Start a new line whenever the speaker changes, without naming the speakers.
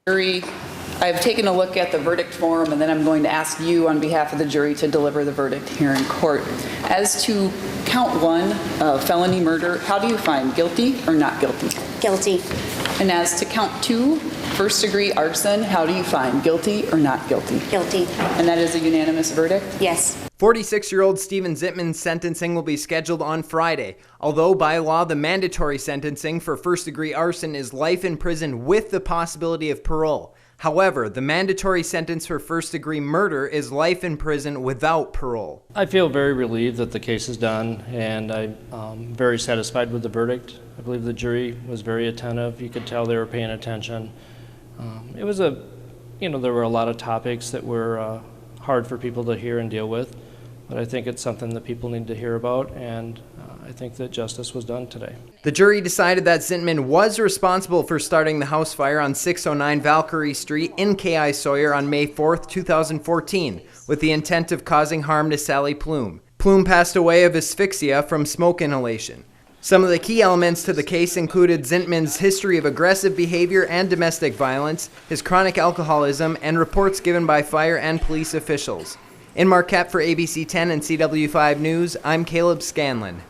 Jury, I've taken a look at the verdict form, and then I'm going to ask you on behalf of the jury to deliver the verdict here in court. As to count 1, felony murder, how do you find guilty or not guilty?
Guilty.
And as to count 2, first-degree arson, how do you find guilty or not guilty?
Guilty.
And that is a unanimous verdict?
Yes.
46-year-old Steven Zitman's sentencing will be scheduled on Friday. Although by law the mandatory sentencing for first-degree arson is life in prison with the possibility of parole. However, the mandatory sentence for first-degree murder is life in prison without parole.
I feel very relieved that the case is done, and I'm very satisfied with the verdict. I believe the jury was very attentive. You could tell they were paying attention. It was there were a lot of topics that were hard for people to hear and deal with, but I think it's something that people need to hear about, and I think that justice was done today.
The jury decided that Zitman was responsible for starting the house fire on 609 Valkyrie Street in K.I. Sawyer on May 4th, 2014, with the intent of causing harm to Sally Plume. Plume passed away of asphyxia from smoke inhalation. Some of the key elements to the case included Zitman's history of aggressive behavior and domestic violence, his chronic alcoholism, and reports given by fire and police officials. In Marquette for ABC 10 and CW5 News, I'm Caleb Scanlon.